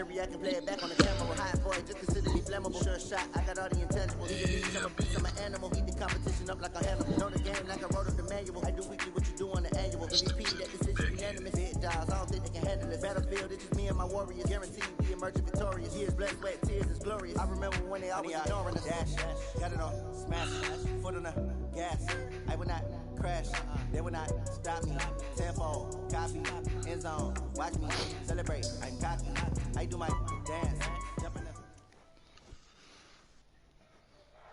legendary. I can play it back on the camera. High for it, just consider me flammable. Sure shot, I got all the intangibles. He the beast, I'm a beast, I'm an animal. Heat the competition up like a Hannibal. Know the game like I wrote up the manual. I do weekly what you do on the annual. MVP, that decision unanimous. Hit dials, I don't think they can handle it. Battlefield, it's just me and my warriors. Guaranteed we emerging victorious. Years, blood, sweat, tears, it's glorious. I remember when they always ignoring us. Dash, got it on, smash, foot on the gas. I will not crash, they will not stop me. Tenfold, copy, end zone, watch me celebrate. I'm cocky, I do my dance, jumping up.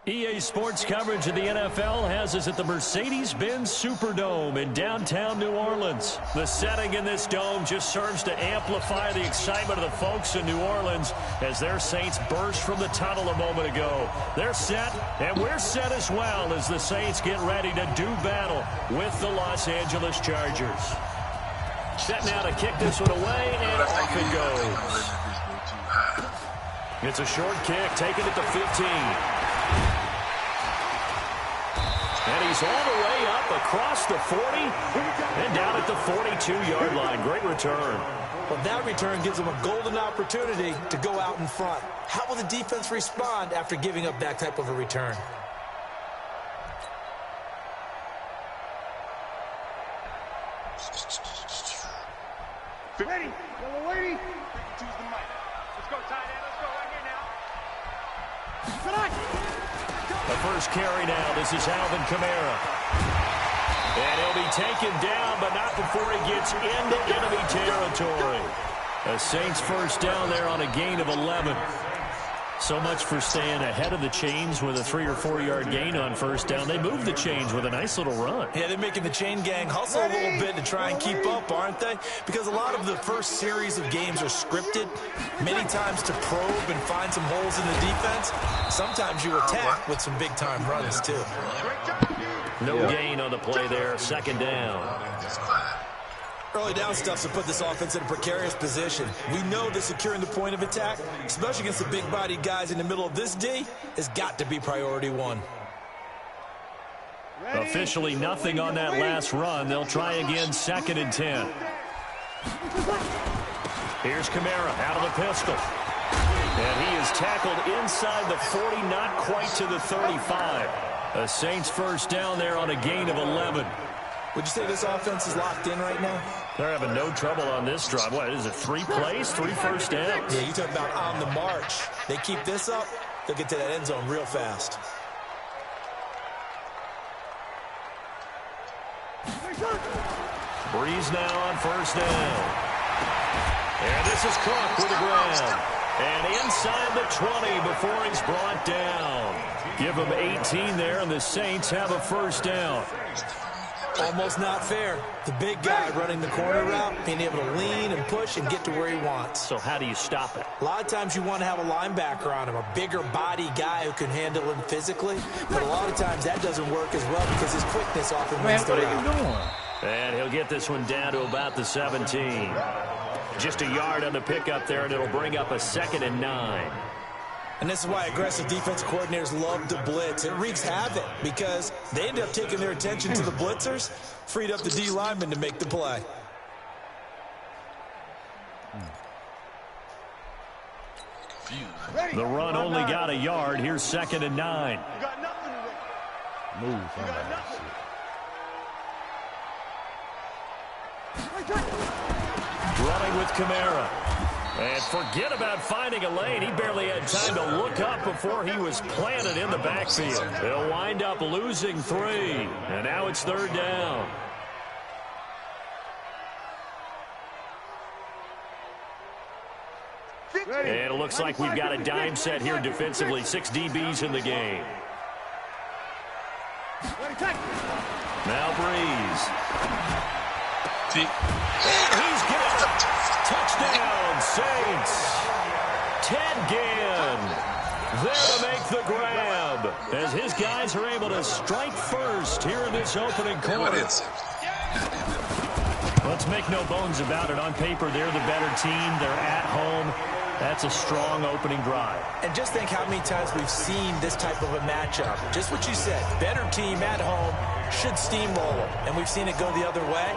EA Sports coverage of the NFL has us at the Mercedes-Benz Superdome in downtown New Orleans. The setting in this dome just serves to amplify the excitement of the folks in New Orleans as their Saints burst from the tunnel a moment ago. They're set, and we're set as well as the Saints get ready to do battle with the Los Angeles Chargers. Set now to kick this one away, and off it goes. It's a short kick, taking it to 15. And he's all the way up across the 40 and down at the 42-yard line. Great return. Well, that return gives them a golden opportunity to go out in front. How will the defense respond after giving up that type of a return? Ready, yellow lady. Choose the mic. Let's go, tight end. Let's go right here now. The first carry now. This is Alvin Kamara. And he'll be taken down, but not before he gets into enemy territory. A Saints first down there on a gain of 11. So much for staying ahead of the chains with a 3 or 4 yard gain on first down. They moved the chains with a nice little run. Yeah, they're making the chain gang hustle a little bit to try and keep up, aren't they? Because a lot of the first series of games are scripted, many times to probe and find some holes in the defense. Sometimes you attack with some big-time runs, too. No gain on the play there, second down. Early down stuff to put this offense in a precarious position. We know that securing the point of attack, especially against the big-bodied guys in the middle of this D, has got to be priority one. Officially nothing on that last run. They'll try again, 2nd and 10. Here's Kamara out of the pistol. And he is tackled inside the 40, not quite to the 35. A Saints first down there on a gain of 11. Would you say this offense is locked in right now? They're having no trouble on this drive. What is it, 3 plays, 3 first downs? Yeah, you talk about on the march. They keep this up, they'll get to that end zone real fast. Breeze now on first down. And this is Cook with a grab. And inside the 20 before he's brought down. Give him 18 there, and the Saints have a first down. Almost not fair. The big guy running the corner route, being able to lean and push and get to where he wants. So how do you stop it? A lot of times you want to have a linebacker on him, a bigger body guy who can handle him physically. But a lot of times that doesn't work as well because his quickness often wins the route. What are you doing? And he'll get this one down to about the 17. Just a yard on the pickup there, and it'll bring up a 2nd and 9. And this is why aggressive defense coordinators love to blitz. It wreaks havoc because they end up taking their attention to the blitzers, freed up the D lineman to make the play. The run only got a yard. Here's 2nd and 9. Move. Running with Kamara. And forget about finding a lane. He barely had time to look up before he was planted in the backfield. They'll wind up losing 3. And now it's 3rd down. And it looks like we've got a dime set here defensively. 6 DBs in the game. Now Breeze. And he's got it. Touchdown, Saints. Ted Ginn there to make the grab as his guys are able to strike first here in this opening quarter. Let's make no bones about it. On paper, they're the better team. They're at home. That's a strong opening drive. And just think how many times we've seen this type of a matchup. Just what you said, better team at home should steamroll them. And we've seen it go the other way.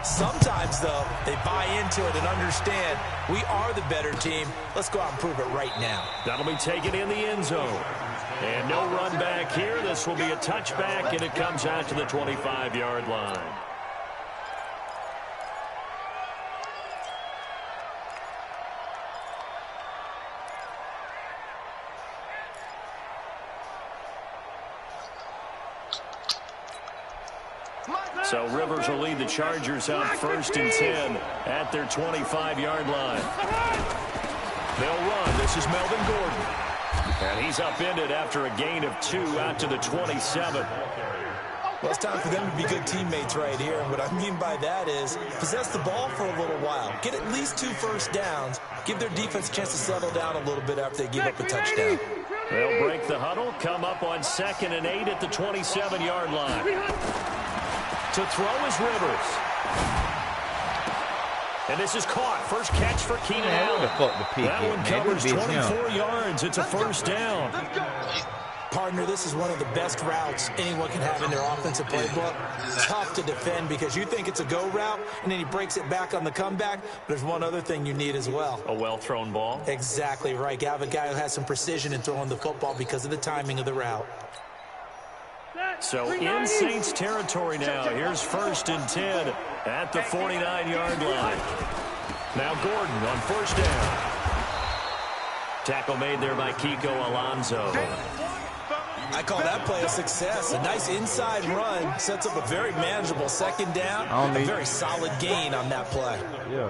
Sometimes, though, they buy into it and understand we are the better team. Let's go out and prove it right now. That'll be taken in the end zone. And no run back here. This will be a touchback, and it comes out to the 25-yard line. So Rivers will lead the Chargers out 1st and 10 at their 25-yard line. They'll run. This is Melvin Gordon. And he's upended after a gain of 2 out to the 27. Well, it's time for them to be good teammates right here. And what I mean by that is possess the ball for a little while. Get at least 2 first downs. Give their defense a chance to settle down a little bit after they give up a touchdown. They'll break the huddle, come up on 2nd and 8 at the 27-yard line. To throw is Rivers. And this is caught. First catch for Keenan Allen. That one covers 24 yards. It's a first down. Partner, this is one of the best routes anyone can have in their offensive playbook. Tough to defend because you think it's a go route, and then he breaks it back on the comeback. There's one other thing you need as well. A well-thrown ball. Exactly right. You have a guy who has some precision in throwing the football because of the timing of the route. So in Saints territory now. Here's 1st and 10 at the 49-yard line. Now Gordon on 1st down. Tackle made there by Kiko Alonso. I call that play a success. A nice inside run sets up a very manageable 2nd down. A very solid gain on that play. Yeah.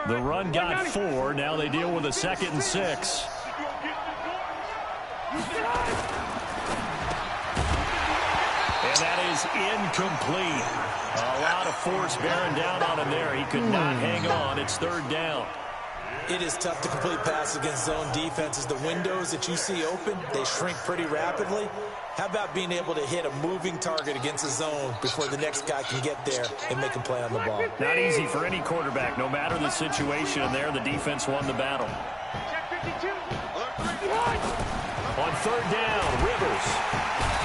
The run got 4. Now they deal with a 2nd and 6. And that is incomplete. A lot of force bearing down on him there. He could not hang on. It's 3rd down. It is tough to complete passes against zone defenses. The windows that you see open, they shrink pretty rapidly. How about being able to hit a moving target against a zone before the next guy can get there and make a play on the ball? Not easy for any quarterback. No matter the situation, and there the defense won the battle. On 3rd down, Rivers.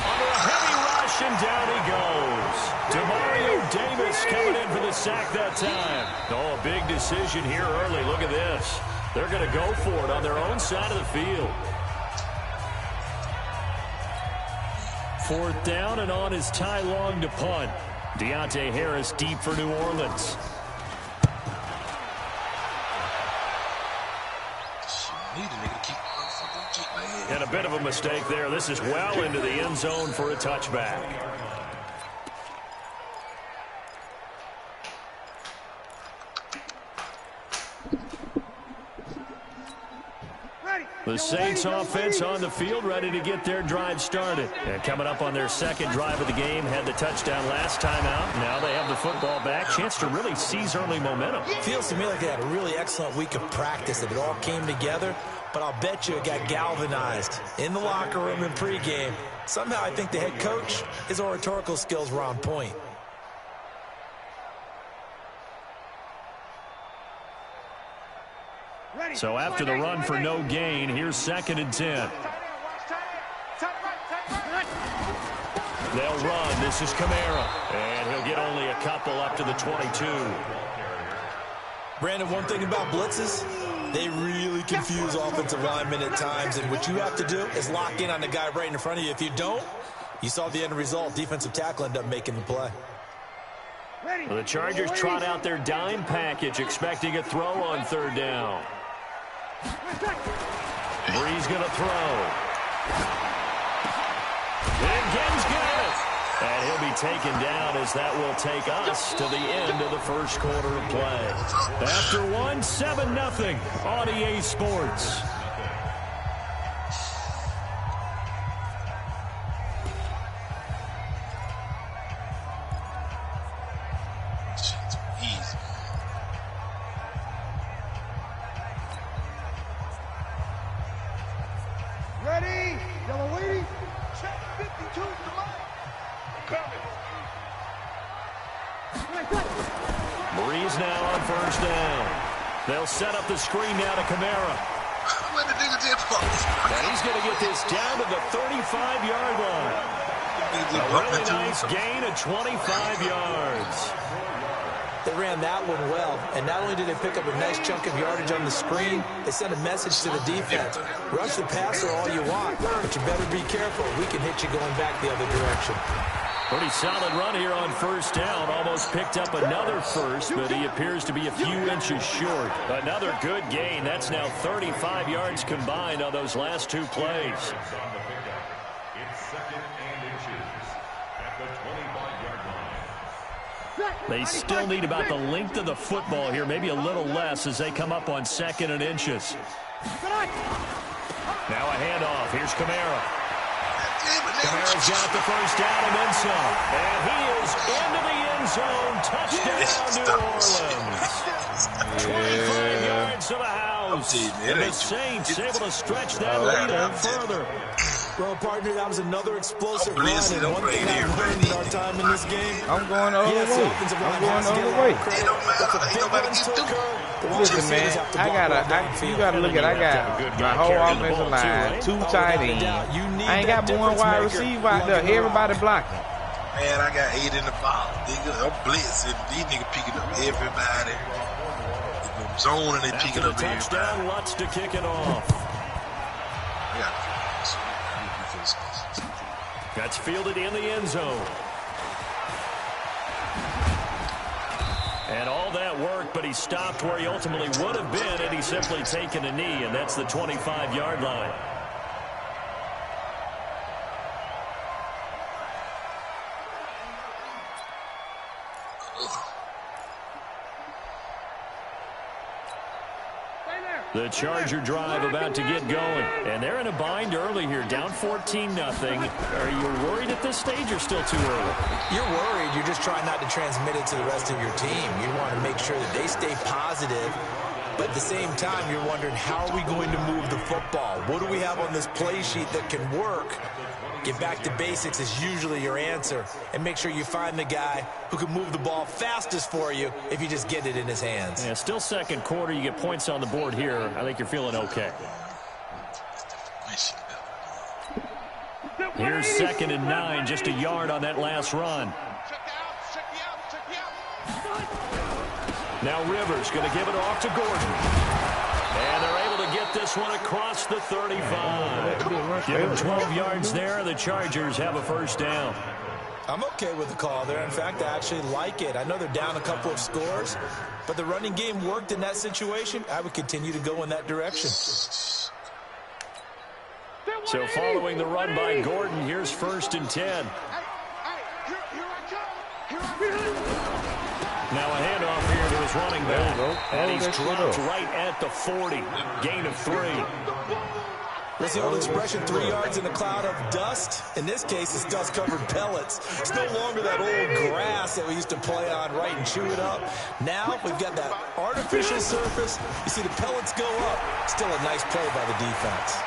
Under a heavy rush, and down he goes. Demario Davis coming in for the sack that time. Oh, a big decision here early. Look at this. They're going to go for it on their own side of the field. 4th down, and on is Ty Long to punt. Deontay Harris deep for New Orleans. And a bit of a mistake there. This is well into the end zone for a touchback. The Saints offense on the field, ready to get their drive started. And coming up on their 2nd drive of the game, had the touchdown last time out. Now they have the football back. Chance to really seize early momentum. Feels to me like they had a really excellent week of practice. It all came together, but I'll bet you it got galvanized in the locker room in pregame. Somehow I think the head coach, his oratorical skills were on point. So after the run for no gain, here's 2nd and 10. They'll run. This is Kamara. And he'll get only a couple up to the 22. Brandon, one thing about blitzes, they really confuse offensive linemen at times. And what you have to do is lock in on the guy right in front of you. If you don't, you saw the end result. Defensive tackle ended up making the play. Well, the Chargers trot out their dime package, expecting a throw on 3rd down. Breeze going to throw. And Gibbs got it. And he'll be taken down as that will take us to the end of the 1st quarter of play. After 1, 7-0 on EA Sports. Ready? Yellow lady. Check 52 to the line. Coming. Breeze now on first down. They'll set up the screen now to Kamara. And he's going to get this down to the 35-yard line. A really nice gain of 25 yards. They ran that one well, and not only did they pick up a nice chunk of yardage on the screen, they sent a message to the defense. Rush the passer all you want, but you better be careful. We can hit you going back the other direction. Pretty solid run here on first down. Almost picked up another first, but he appears to be a few inches short. Another good gain. That's now 35 yards combined on those last two plays. It's second and inches at the 25-yard line. They still need about the length of the football here, maybe a little less as they come up on second and inches. Now a handoff. Here's Kamara. Kamara's got the first down and then some. And he is into the end zone. Touchdown, New Orleans. 25 yards to the house. And the Saints able to stretch that lead out further. Well, partner, that was another explosive run. And one thing I've learned in our time in this game. I'm going the other way. I'm going the other way. Listen, man, you gotta look at. I got my whole offensive line, 2 tight ends. I ain't got one wide receiver out there. Everybody blocking. Man, I got 8 in the ball. Nigga, I'm blitzing. These niggas picking up everybody. I'm zoning, they picking up everybody. Touchdown, Lutz to kick it off. That's fielded in the end zone. And all that work, but he stopped where he ultimately would have been had he simply taken a knee, and that's the 25-yard line. The Charger drive about to get going. And they're in a bind early here, down 14-0. Are you worried at this stage or still too early? You're worried. You're just trying not to transmit it to the rest of your team. You want to make sure that they stay positive. But at the same time, you're wondering, how are we going to move the football? What do we have on this play sheet that can work? Get back to basics is usually your answer. And make sure you find the guy who can move the ball fastest for you if you just get it in his hands. Yeah, still second quarter. You get points on the board here. I think you're feeling okay. Here's 2nd and 9, just a yard on that last run. Now Rivers going to give it off to Gordon. And they're able to get this one across the 35. Give him 12 yards there. The Chargers have a first down. I'm okay with the call there. In fact, I actually like it. I know they're down a couple of scores, but the running game worked in that situation. I would continue to go in that direction. So following the run by Gordon, here's 1st and 10. Now a handoff here to his running back. And he's dropped right at the 40. Gain of 3. That's the old expression, 3 yards in a cloud of dust. In this case, it's dust-covered pellets. It's no longer that old grass that we used to play on, right, and chew it up. Now we've got that artificial surface. You see the pellets go up. Still a nice play by the defense.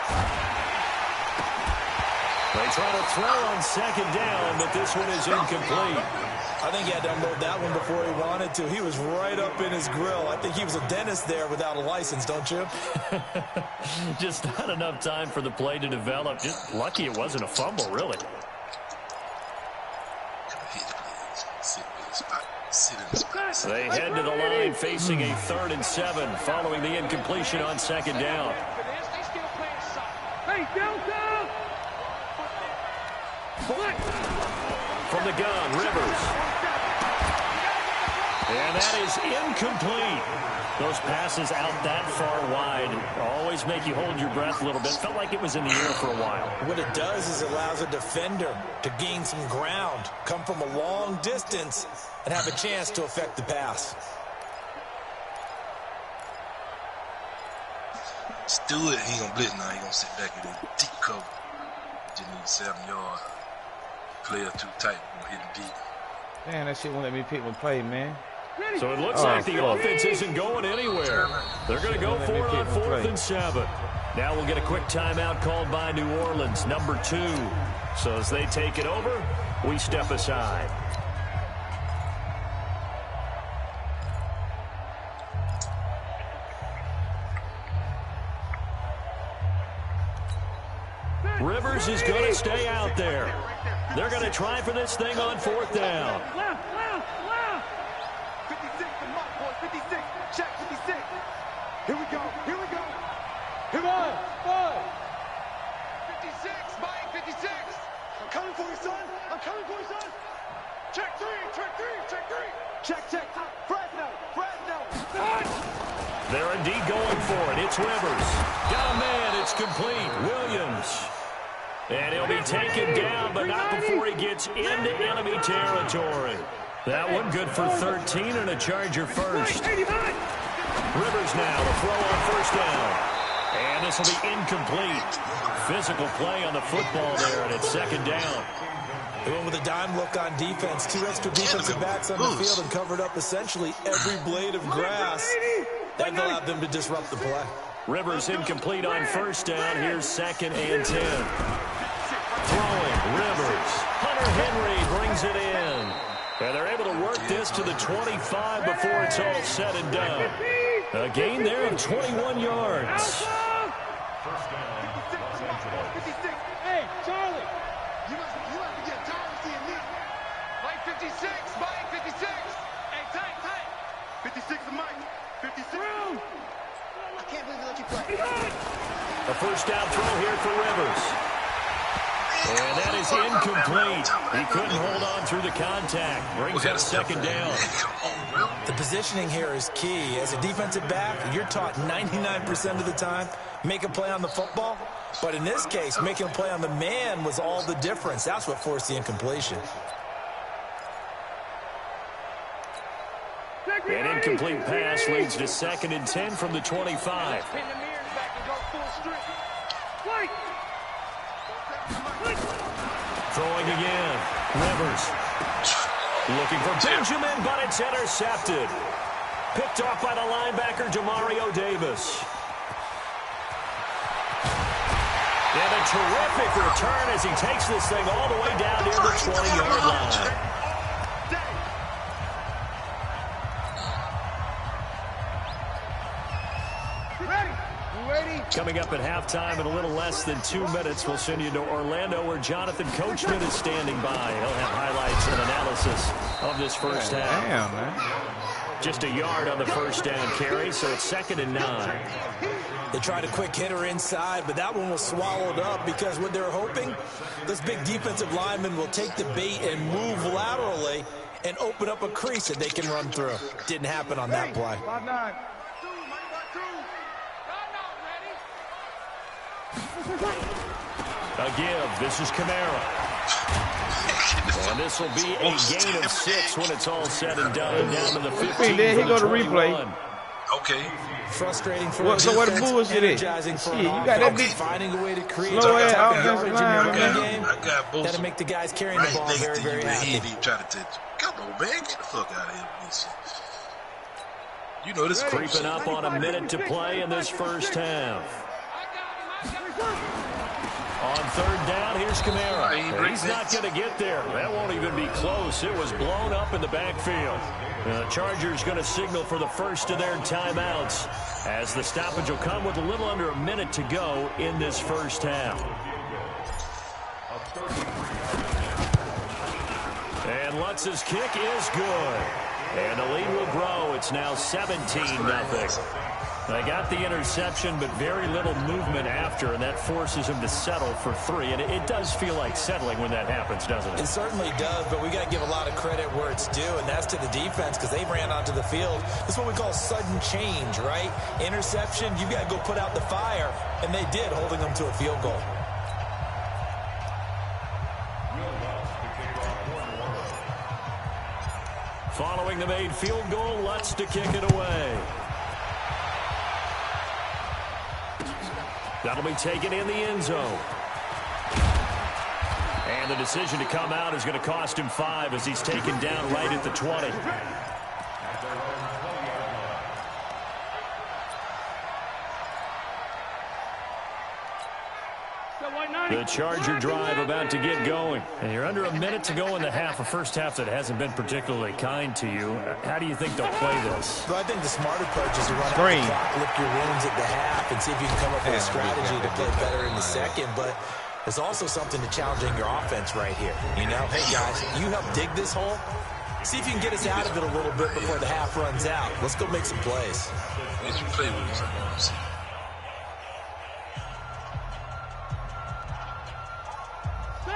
They try to throw on 2nd down, but this one is incomplete. I think he had to unload that one before he wanted to. He was right up in his grill. I think he was a dentist there without a license, don't you? Just not enough time for the play to develop. Just lucky it wasn't a fumble, really. They head to the line facing a 3rd and 7 following the incompletion on 2nd down. Hey, Delta! From the gun, Rivers. And that is incomplete. Those passes out that far wide always make you hold your breath a little bit. Felt like it was in the air for a while. What it does is it allows a defender to gain some ground, come from a long distance, and have a chance to affect the pass. Stewart, he gonna blitz now. He gonna sit back in the deep cover. Just need 7 yards. Player too tight. Gonna hit him deep. Man, that shit won't let me pick my play, man. So it looks like the offense isn't going anywhere. They're going to go for it on 4th and 7. Now we'll get a quick timeout called by New Orleans, number 2. So as they take it over, we step aside. Rivers is going to stay out there. They're going to try for this thing on 4th down. 56, the mark, boys. 56. Check 56. Here we go. Here we go. Here we go. 56, Mike, 56. I'm coming for you, son. I'm coming for you, son. Check 3, check 3, check 3. Check. Fresno. They're indeed going for it. It's Rivers. Got a man. It's complete. Williams. And he'll be taken down, but not before he gets into enemy territory. That one good for 13 and a Charger first. Rivers now to throw on 1st down. And this will be incomplete. Physical play on the football there, and it's 2nd down. They went with a dime look on defense. 2 extra defensive backs on the field and covered up essentially every blade of grass. That allowed them to disrupt the play. Rivers incomplete on 1st down. Here's 2nd and 10. Throwing, Rivers. Hunter Henry brings it in. And they're able to work this to the 25 before it's all said and done. A gain there of 21 yards. Hey, Charlie. You have to get Charlie seeing me. Mike 56. Mike 56. Hey, tight. 56 to Mike. 56. I can't believe they let you play. A 1st down throw here for Rivers. And that is incomplete. He couldn't hold on through the contact. Brings up 2nd down. The positioning here is key. As a defensive back, you're taught 99% of the time, make a play on the football. But in this case, making a play on the man was all the difference. That's what forced the incompletion. An incomplete pass leads to 2nd and 10 from the 25. Throwing again. Rivers. Looking for Benjamin, but it's intercepted. Picked off by the linebacker, Demario Davis. And a terrific return as he takes this thing all the way down near the 20-yard line. Coming up at halftime in a little less than 2 minutes, we'll send you to Orlando where Jonathan Coachman is standing by. He'll have highlights and analysis of this first half. Damn, man. Just a yard on the 1st down carry, so it's 2nd and 9. They tried a quick hitter inside, but that one was swallowed up because what they're hoping, this big defensive lineman will take the bait and move laterally and open up a crease that they can run through. Didn't happen on that play. 5-9. A give. This is Kamara. And this will be a gain of 6 when it's all said and done. Down to the 15. There he go to replay. Okay. Frustrating for so what bullshit is? Energizing for You got that big finding a way to create slow ass offensive line, in man. your game. I got both. That'll make the guys carrying the ball very, very happy. Try to come on, man. Get the fuck out of here with this. You know this is creeping up on a minute to play in this first half. On 3rd down, here's Kamara. He's not going to get there. That won't even be close. It was blown up in the backfield. The Chargers going to signal for the first of their timeouts as the stoppage will come with a little under a minute to go in this first half. And Lutz's kick is good. And the lead will grow. It's now 17-0. They got the interception, but very little movement after, and that forces him to settle for 3. And it does feel like settling when that happens, doesn't it? It certainly does, but we got to give a lot of credit where it's due, and that's to the defense because they ran onto the field. That's what we call sudden change, right? Interception, you got to go put out the fire, and they did, holding them to a field goal. Following the made field goal, Lutz to kick it away. That'll be taken in the end zone. And the decision to come out is going to cost him 5 as he's taken down right at the 20. The Charger drive about to get going. And you're under a minute to go in the half, a first half that hasn't been particularly kind to you. How do you think they'll play this? Well, I think the smart approach is to run out the clock, lick your wounds at the half, and see if you can come up with a strategy to play better in the second. But There's also something to challenging your offense right here. You know, hey, guys, you help dig this hole. See if you can get us out of it a little bit before the half runs out. Let's go make some plays. Let you play with us.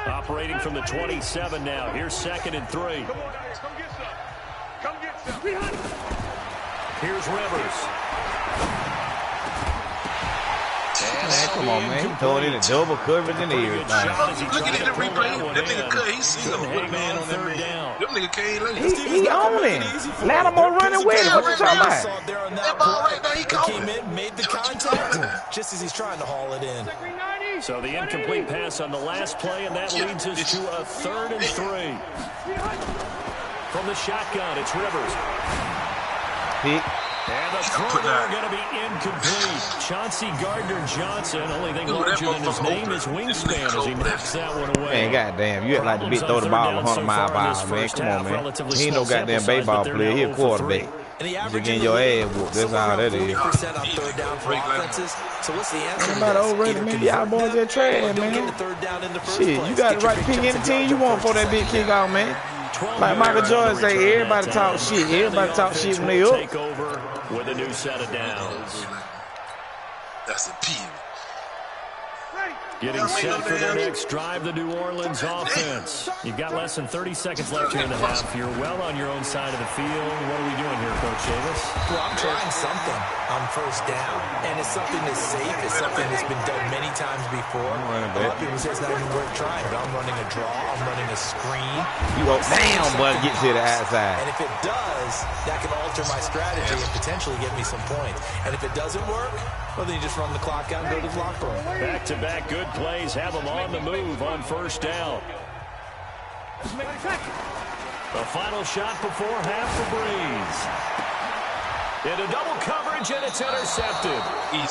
Operating from the 27 now. Here's 2nd and 3. Come on, come get some. Come get some. Here's Rivers. Man, come on, man. He throwing in a double coverage and everything. Look at the replay. That nigga cut. He seen a hook man on that man. Them nigga came late. He on it. Lattimore running with it. What you talking about? That ball right there, he caught Came in, made the contact, just as he's trying to haul it in. So the incomplete pass on the last play, and that leads us to a 3rd and 3. From the shotgun, it's Rivers. And the throw there going to be incomplete. Chauncey Gardner-Johnson, only thing larger than his name is wingspan as he knocks that one away. Man, goddamn, you act like the bitch throw the ball 100 mile per hour, man. Come on, man. He ain't no goddamn baseball player. He a quarterback. You're getting your ass whooped. That's all that is. On third down for offenses. So what's the answer? Somebody overrated, man. Y'all boys just trash, man. Shit, you got the right to pick any team you want for that big kickoff, man. Like Michael Jordan say, everybody talk shit. Everybody talk shit when they up. Take over with a new set of downs. That's a P. Getting set for their next drive, the New Orleans offense. You've got less than 30 seconds left here in the half. You're well on your own side of the field. What are we doing here, Coach Davis? Well, I'm trying something on first down, and it's something that's safe. It's something that's been done many times before. A lot of people say it's not even worth trying, but I'm running a draw. I'm running a screen. You go down, bud, get to the outside. And if it does, that can alter my strategy and potentially get me some points. And if it doesn't work, well, then you just run the clock out and go to the locker room. Back-to-back good plays have them on the move on first down. The final shot before half for Breeze. Into double coverage, and it's intercepted.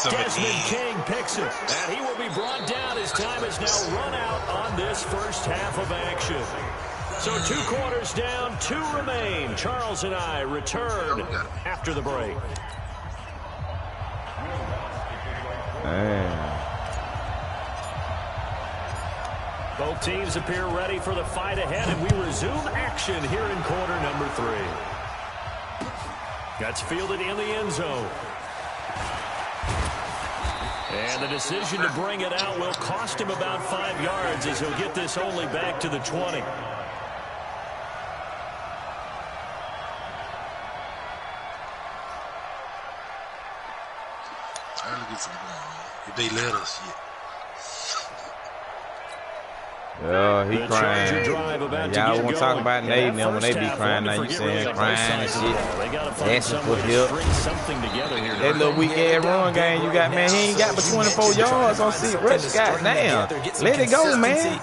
Desmond King picks it, and he will be brought down as time is now run out on this first half of action. So 2 quarters down, 2 remain. Charles and I return after the break. Man. Both teams appear ready for the fight ahead, and we resume action here in quarter number 3. That's fielded in the end zone. And the decision to bring it out will cost him about 5 yards as he'll get this only back to the 20. Trying to get some going, man. If they let us, shit. Oh, he crying. Y'all want to talk about Nate and them when they be crying. Now you saying crying and shit. Asking for help. That little weak-ass run game you got, man, he ain't got but 24 yards on 6 rushes. Goddamn. Let it go, man.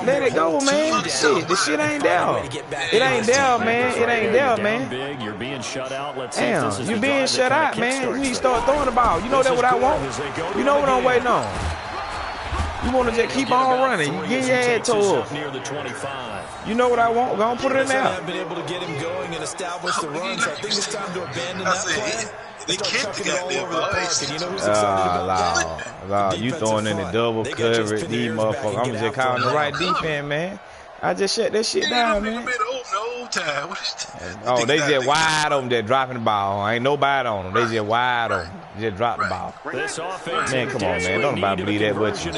Let it go, man. Shit, the shit ain't there. It ain't there, man. It ain't there, man. You're being shut out. Damn, you being shut out, man. You need to start throwing the ball. You know that's what I want. You know what I'm waiting on. You want to just keep on running. You get your head tore up. You know what I want? Go and put it in there. I've been able to get him going and establish the runs. I think it's time to abandon that plan. They kept the goddamn ball. You throwing in the double coverage. These motherfuckers. I'm just calling the right defense, man. I just shut that shit down, man. Oh, they just wide open. They're dropping the ball. Ain't nobody on them. They just wide open. Just drop the ball. Man, come on, man. Don't nobody believe that but you.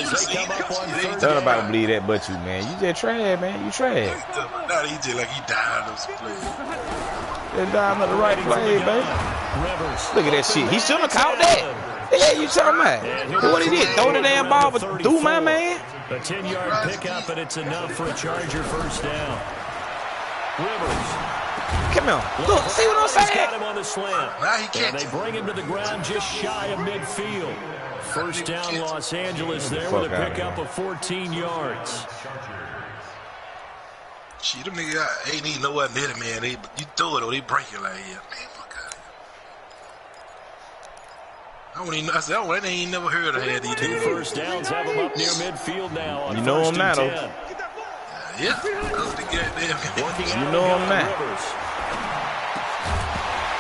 Don't nobody believe that but you, man. You just trash, man. You trash. Now he just like he died on some play. They're dying at the right play, baby. Look at that shit. He shouldn't have caught that. The hell you talking about? What he did? Throw the damn ball through my man? A 10-yard pickup, and it's enough for a Charger first down. Rivers. Come on. Look, see what I'm saying? Got him on the slant. Now he can't. And they bring him to the ground just shy of midfield. First down, Los Angeles there with a pickup of 14 yards. Shit, them niggas ain't even nowhere near the man. You throw it or they break it like, yeah, man, fuck out of here. I ain't never heard of that. 2 first downs have them up near midfield now. On you know him now, though. Yeah, that's the goddamn. You know him now.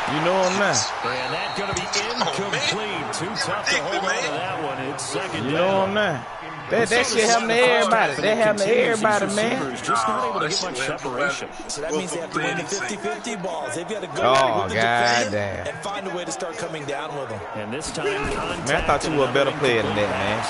You know him now. And that's going to be incomplete to Too tough to hold on to that one. It's second down. You know I'm not. That shit happen to everybody. That happen to everybody, man. Just not able to get much separation. So that means they have to win the 50-50 balls. They've got to go Oh, with the defender goddamn. and find a way to start coming down with them. And this time, Man, I thought you were a better player than that, man.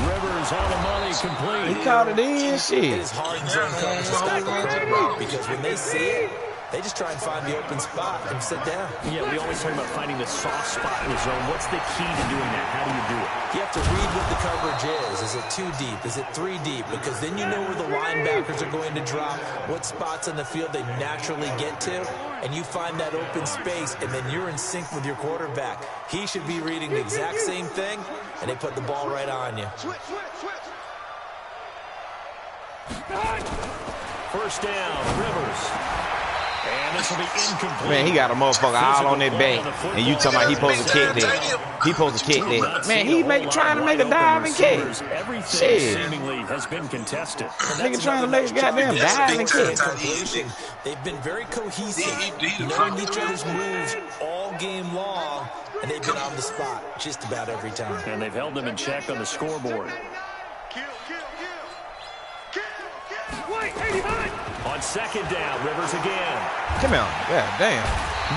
Rivers on the money, complete. He caught it in, It shit. is hard in zone coverage to stop a quarterback because when they see it, they just try and find the open spot and sit down. Yeah, we always talk about finding the soft spot in the zone. What's the key to doing that? How do you do it? You have to read what the coverage is. Is it 2 deep? Is it 3 deep? Because then you know where the linebackers are going to drop, what spots on the field they naturally get to, and you find that open space, and then you're in sync with your quarterback. He should be reading the exact same thing, and they put the ball right on you. First down, Rivers. And this will be incomplete. Man, he got a motherfucker all on that back. And you talking about he supposed to kick that. He supposed to kick that. Man, he trying to make a dive and kick. Everything seemingly has been contested. Nigga trying to make a goddamn dive and kick. They've been very cohesive, knowing each other's moves all game long, and they've been on the spot just about every time. And they've held them in check on the scoreboard. On second down, Rivers again. Come on. God damn.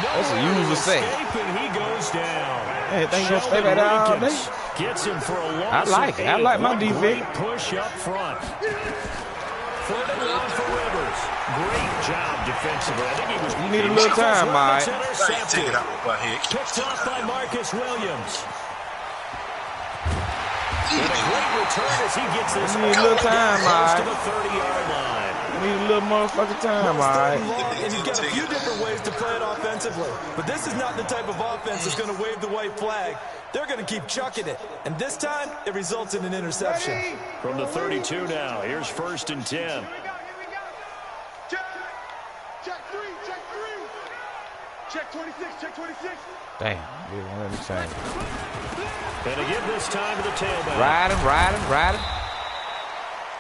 That's a usual say. And he goes down. Hey, think you're gonna stay back there all day? Gets him for a loss. I like it. I like my defense. Great push up front. 3rd and 1 for Rivers. Great job defensively. I think he was. You need a little time, Mike. Intercepted. Picked off by Marcus Williams. And a great return as he gets this. You need a little time, Mike. To Mike. the 30-yard line. Need a little motherfucking time, all right. And you've got a few different ways to play it offensively. But this is not the type of offense that's going to wave the white flag. They're going to keep chucking it. And this time, it results in an interception. From the 32 now, here's 1st and 10. Here we go. Check 3. Check 26. Check 26. Damn, dude, let me change. And again this time to the tailback. Ride him.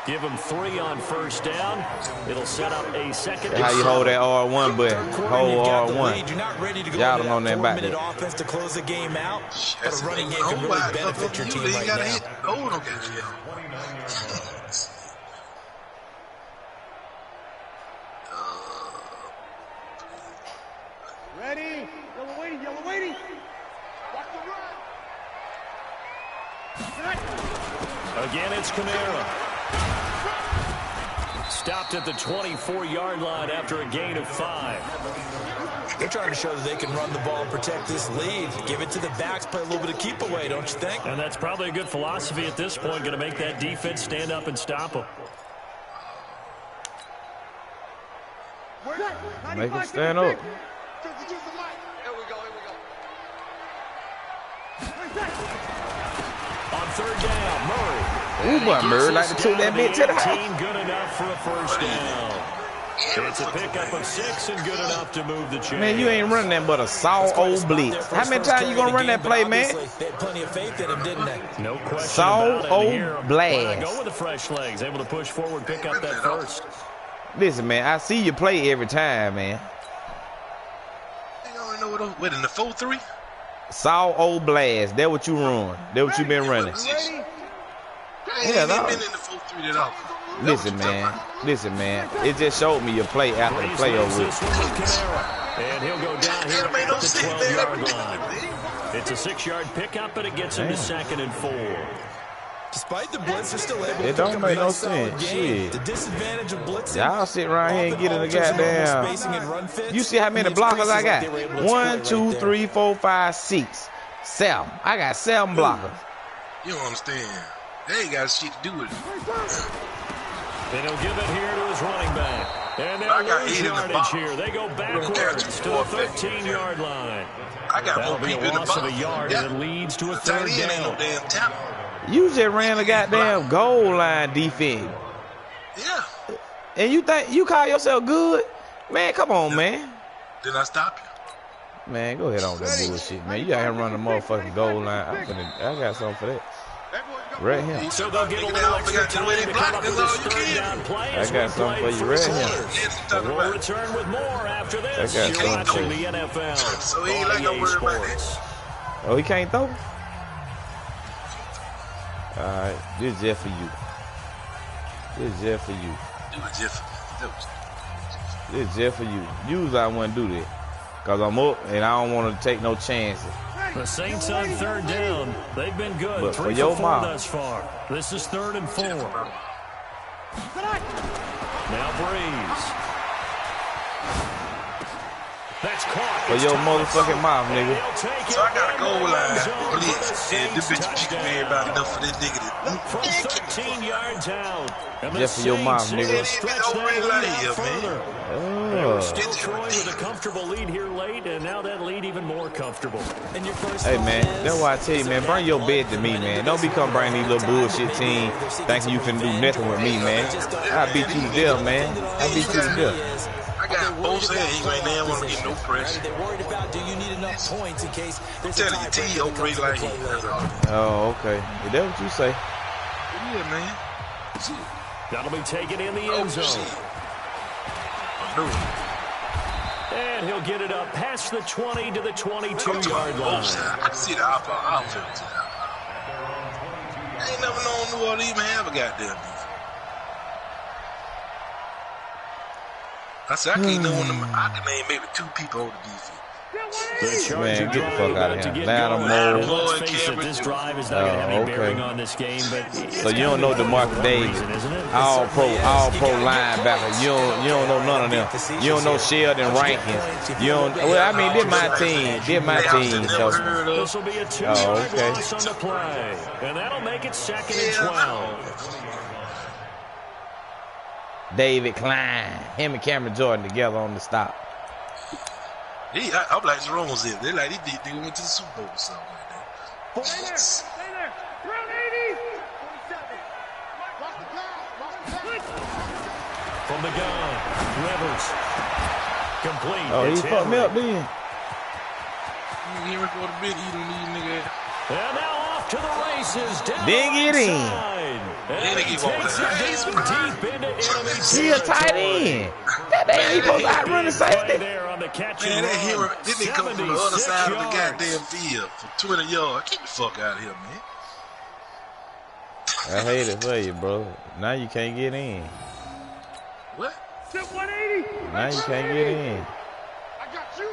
Give him 3 on 1st down. It'll set up a second. That's how you hold that R1 button. Hold R1. You're not ready to go Y'all into don't know that nothing about 4-minute that. offense to close the game out. But a running game can really benefit your team right now. Ready? Yellow waiting. Watch the run. Again, it's Kamara. Stopped at the 24-yard line after a gain of 5. They're trying to show that they can run the ball and protect this lead. Give it to the backs, play a little bit of keep away, don't you think? And that's probably a good philosophy at this point, going to make that defense stand up and stop them. Make him stand up. On 3rd down, Murray. Ooh, boy, Murray like to took that bitch to the house. 18, good enough for a 1st down. It's a pickup of 6 and good enough to move the chain. Man, you ain't running that but a soft old blitz. How many times you gonna run that play, man? They had plenty of faith in him, didn't they? No question Soft about it. Here, old blast. Go with the fresh legs, able to push forward, pick up that 1st. Listen, man, I see you play every time, man. You don't know what in the 4-3? Soft old blast. That's what you run. That's what you been running. Yeah, no. Been in the 4-3 at all. Listen, man. It just showed me your play after the play over with. And he'll go down here at the 12-yard line. It's a 6-yard pickup, but it gets him to 2nd and 4. Despite the blitz, they're still able to It don't make no sense. Shit. The disadvantage of blitzing. Y'all sit around here and get in the goddamn. You see how many blockers I got? 1, 2, 3, 4, 5, 6, 7. I got 7 blockers. You don't understand. They ain't got shit to do with it. And he'll give it here to his running back. And they'll lose yardage here. They go backwards to the 13-yard line. That'll be a loss of a yard, and it leads to a 3rd down. You just ran a goddamn goal line defense. Yeah. And you think you call yourself good? Man, come on, man. Did I stop you? Man, go ahead on that bullshit, man. You got him running the motherfucking goal line. I got something for that. Right here. So they'll get a little extra time to come up with this 3rd down play. I got something for you right here. We'll return with more after this. You're watching the NFL on EA Sports. Oh, he can't throw? Alright, this is just for you. This is just for you. This is just for you. Usually I wouldn't do that. Because I'm up and I don't want to take no chances. The Saints on third down. They've been good. But 3 for 4 thus far. This is 3rd and 4. Now Breeze. That's caught. For your motherfucking mouth, nigga. So I got a goal line blitz. And this bitch kicking me about enough for that nigga to from 13 yards out. Just for your mouth, nigga. They still throwing with a comfortable lead here late, and now that lead even more comfortable. And your first hey, man, that's why I tell you, man, bring your bed to me, man. Don't be come bring these little bullshit team thinking you can do nothing with me, man. I'll beat you to death, man. I'll beat you to death. I got both sides. He right now want to get no pressure. They're worried about, do you need enough points in case I'm telling you, T operate like he. Oh, okay. Is that what you say? Yeah, man. That'll be taken in the end zone. And he'll get it up past the 20 to the 22-yard line. I see the offense. I ain't never known New Orleans even have a goddamn defense. I said, I can't know them. I can name maybe 2 people on the defense. Man, get the fuck out of here. Let's face it, this drive is not going to have any bearing on this game. But so you don't know DeMarcus Davis, all pro linebacker. You don't know none of them. You don't know Sheldon Rankins. You don't. Well, I mean, did my team. So. This will be a 2-yard loss on the play, and that'll make it 2nd and 12. David Klein, him and Cameron Jordan together on the stop. I'm like Jerome was there. They like they went to the Super Bowl or something like that. Stay there. Round 80. 27. From the gun, Rivers. Complete. Oh, he fucked me up then. He went for the big eating these niggas. And now off to the races. Down didn't get in. And he takes it down deep into enemy. He a tight end. That damn, he supposed to outrun the safety. Man, that hero didn't come from the other side of the goddamn field for 20 yards. Get the fuck out of here, man. I hate it for you, bro. Now you can't get in. What? 180. Now you can't get in. I got you.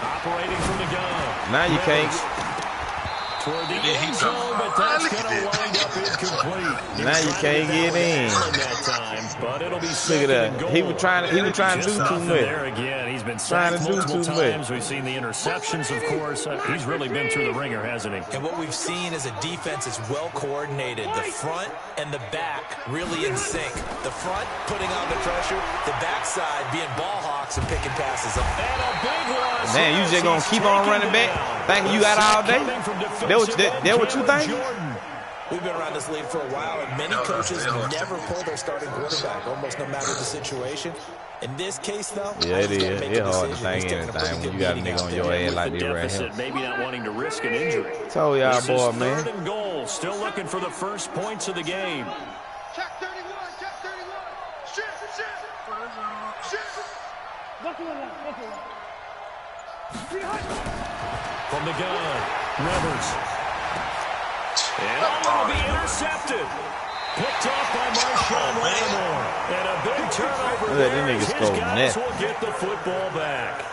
Operating from the gun. Now you can't. Toward the end zone, but that's going to wind up incomplete. Now you can't get in. That time, but it'll be look at that. He was trying to do too much. There again, he's been sacked multiple times. We've seen the interceptions, of course. He's really been through the ringer, hasn't he? And what we've seen is a defense that's well coordinated. The front and the back really in sync. The front putting on the pressure, the backside being ball hawks and picking passes up. And a big loss. Man, you just gonna keep on running back, thinking you got all day? That what you think? We've been around this league for a while, and many coaches never pull their starting quarterback, almost no matter the situation. In this case, though, yeah, it is. It's hard to think anything when you got a nigga on your head like this right here. Maybe not wanting to risk an injury. Told y'all, boy, man. 3rd and goal, still looking for the first points of the game. Check 31. Shit. From the gun, Rivers. And will be intercepted. Picked off by Marshawn Lattimore. And a big turnover. His guys will get the football back.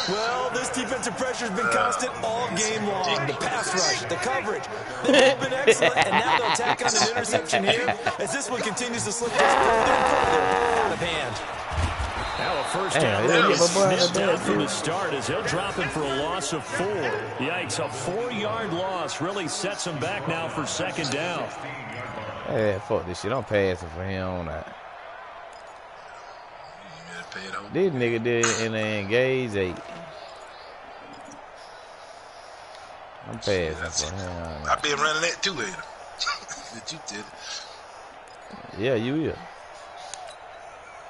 Well, this defensive pressure has been constant all game long. The pass rush, the coverage, they've all been excellent, and now they'll tack on an interception here as this one continues to slip just further and further out of hand. Now a first down sniffed out from the start as he'll drop him for a loss of 4. Yikes, a 4-yard loss really sets him back now for 2nd down. Hey, fuck this shit. I'm passing for him on that. This nigga did in the engage 8. I'm passing for him. I've been running that too, Ada. That you did. Yeah, you will.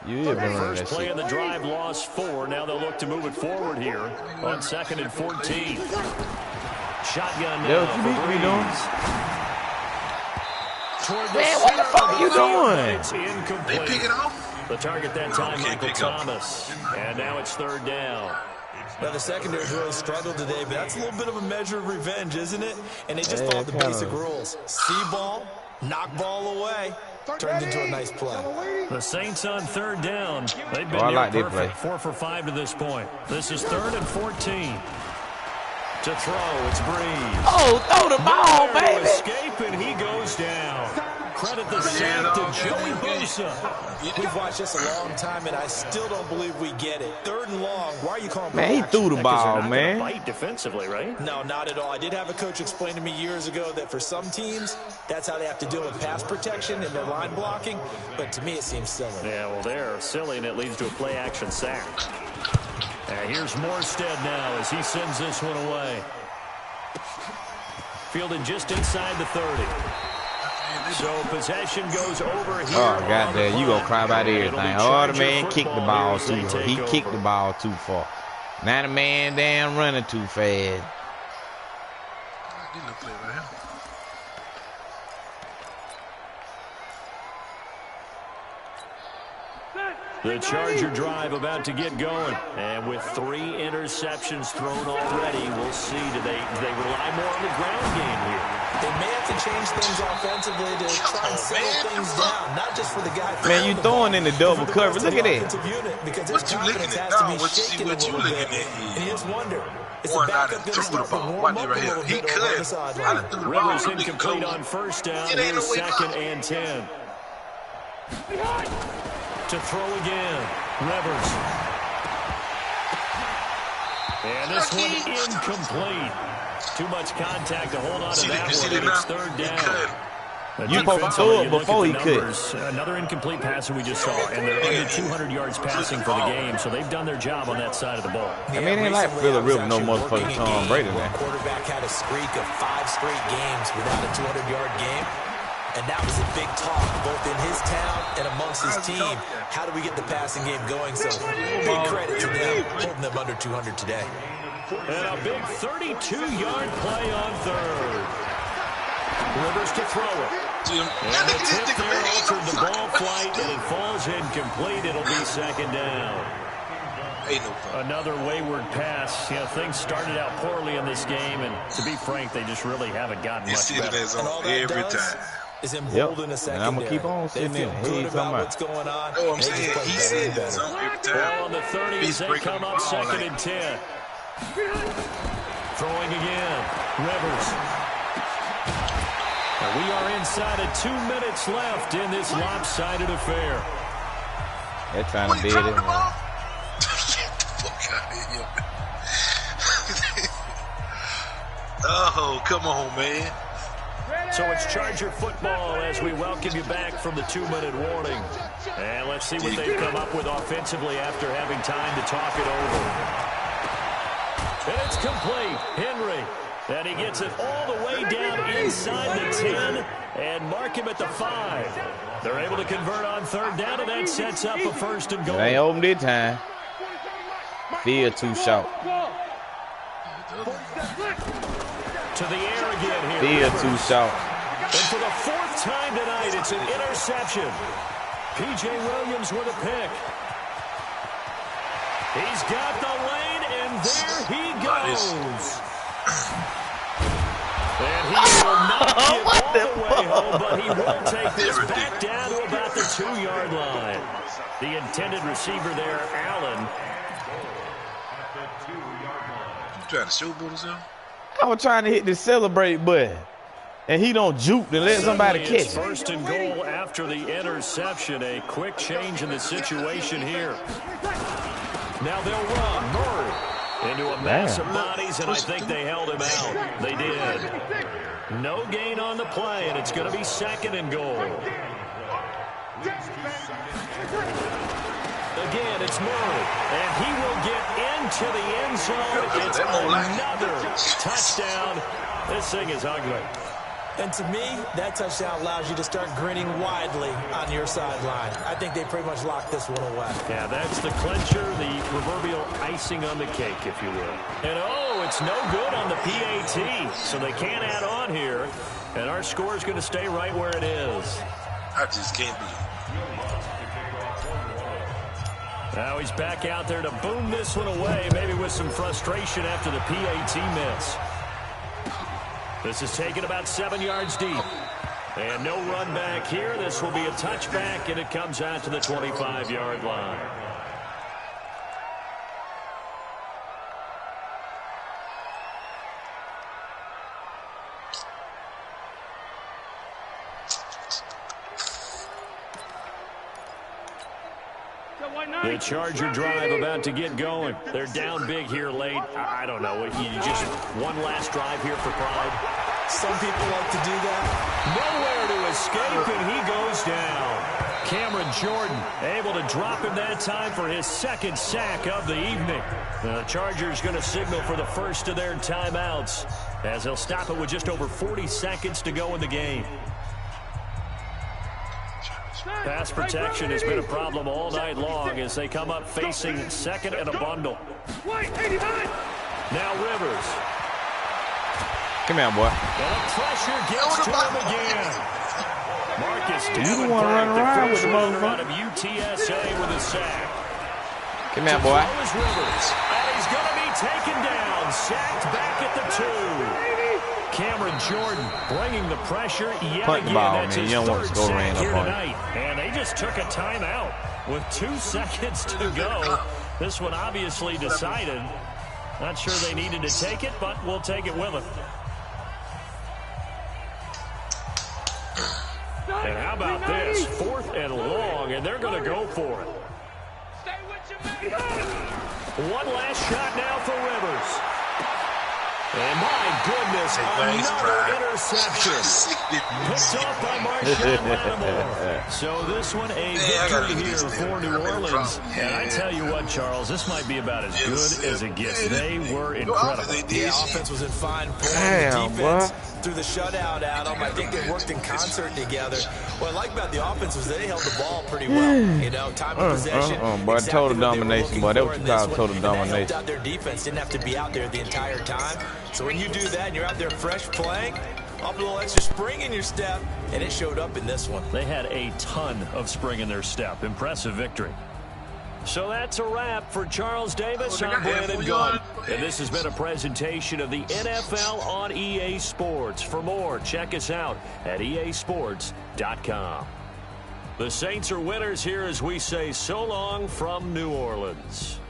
You will been running that First play shit. of the drive, lost 4. Now they'll look to move it forward here on 2nd and 14. Shotgun now. That's what you need to be doing. Man, what the fuck are you doing? It's incomplete. They pick it off. The target that time, Michael Thomas. And now it's 3rd down. Well, the secondary's really struggled today, but that's a little bit of a measure of revenge, isn't it? And they just followed the basic rules. See ball, knock ball away, turned into a nice play. The Saints on third down. They've been near perfect, 4 for 5 to this point. This is 3rd and 14. To throw, it's Breeze. Oh, throw the ball, baby. Escape, and he goes down. Credit the sack to Joey Bosa. We've watched this a long time, and I still don't believe we get it. 3rd and long. Why are you calling man, he threw the ball, man. Bite defensively, right? No, not at all. I did have a coach explain to me years ago that for some teams, that's how they have to deal with pass protection and their line blocking. But to me, it seems silly. Yeah, well, they're silly, and it leads to a play-action sack. And here's Morstead now as he sends this one away. Fielded just inside the 30. So possession goes over here. Oh, goddamn, you gonna cry about everything. Oh, the man kicked the ball too far. He kicked the ball too far. Now the man down running too fast. The Charger drive about to get going. And with 3 interceptions thrown already, we'll see. Do they rely more on the ground game here? They may have to change things offensively to try and settle things down, not just for the guy. Man, you throwing in the double coverage. Look at that. What you looking at? No, what you looking at? And you just wonder. One out and threw the ball. Watch it right here. He could. I done threw the ball. Rivers incomplete on first down. Here's 2nd and 10. To throw again. Rivers. And this one incomplete. Too much contact to hold on to that one. It's 3rd down. You supposed to throw it before he could. Another incomplete pass that we just saw, and they're under 200 yards passing for the game, so they've done their job on that side of the ball. I mean, it ain't like Phillip Rivers no motherfucking Tom Brady, man. Quarterback had a streak of 5 straight games without a 200-yard game. And that was a big talk, both in his town and amongst his team. How do we get the passing game going? So big credit to them, holding them under 200 today. And a big 32-yard play on 3rd. Rivers to throw it. And the tip there altered the ball flight, and it falls incomplete. It'll be 2nd down. Another wayward pass. You know, things started out poorly in this game, and to be frank, they just really haven't gotten much better. And all that every time. Is emboldened a secondary. And I'm going to keep on sitting there. Hey, about what's going on. Oh, I'm saying he said this every time. Ball on the 30 as they come up 2nd and 10. Throwing again. Rivers. And we are inside of 2 minutes left in this lopsided affair. They're trying to beat it. Get the fuck out of here, man. Oh, come on, man. So it's Charger football as we welcome you back from the 2-minute warning. And let's see what they've come up with offensively after having time to talk it over. And it's complete. Henry. And he gets it all the way down inside the 10 and mark him at the 5. They're able to convert on 3rd down, and that sets up a 1st and goal. It ain't open this time. Field too short. To the air again here. Field too short. And for the 4th time tonight, it's an interception. P.J. Williams with a pick. He's got the lane, and there he goes. And he will not get all the way home, but he will take this back down to about the 2-yard line. The intended receiver there, Allen. You trying to showboat or something? I was trying to hit the celebrate button, and he don't juke and let somebody catch it. 1st and goal after the interception. A quick change in the situation here. Now they'll run. Murray into a mass of bodies, and I think they held him out. They did. No gain on the play, and it's going to be 2nd and goal. Again, it's Murray, and he will get into the end zone. It's another touchdown. This thing is ugly. And to me, that touchdown allows you to start grinning widely on your sideline. I think they pretty much locked this one away. Yeah, that's the clincher, the proverbial icing on the cake, if you will. And, oh, it's no good on the PAT, so they can't add on here. And our score is going to stay right where it is. I just can't believe it. Now he's back out there to boom this one away, maybe with some frustration after the PAT miss. This is taken about 7 yards deep. And no run back here. This will be a touchback, and it comes out to the 25-yard line. The Charger drive about to get going. They're down big here late. I don't know. You just one last drive here for pride. Some people like to do that. Nowhere to escape, and he goes down. Cameron Jordan able to drop him that time for his second sack of the evening. The Chargers going to signal for the first of their timeouts as they'll stop it with just over 40 seconds to go in the game. Pass protection has been a problem all night long as they come up facing second and a bundle. Now Rivers. Come here, boy. And the pressure gets to him again. Marcus You don't want to run around with the out of motherfucker. UTSA with a sack. Come here, boy. Throw is Rivers. And he's going to be taken down. Sacked back at the 2. Cameron Jordan bringing the pressure yet Punt the again. ball, That's man. his You don't want to third score sack ran here up on it. tonight. And they just took a timeout with 2 seconds to go. This one obviously decided. Not sure they needed to take it, but we'll take it with them. And how about this? 4th and long, and they're going to go for it. One last shot now for Rivers. And my goodness, another interception. Picked off by Marshawn Lattimore. So this one a victory here for New Orleans. And I tell you what, Charles, this might be about as good as it gets. They were incredible. Yeah, offense was in fine form. Damn, Defense through the shutout, Adam. I think they worked in concert together. What I like about the offense was they held the ball pretty well. You know, time of possession. Boy, total domination, boy. That was called total domination. Out their defense didn't have to be out there the entire time. So when you do that and you're out there fresh playing, up a little extra spring in your step, and it showed up in this one. They had a ton of spring in their step. Impressive victory. So that's a wrap for Charles Davis. I'm Brandon Gunn. And this has been a presentation of the NFL on EA Sports. For more, check us out at easports.com. The Saints are winners here as we say so long from New Orleans.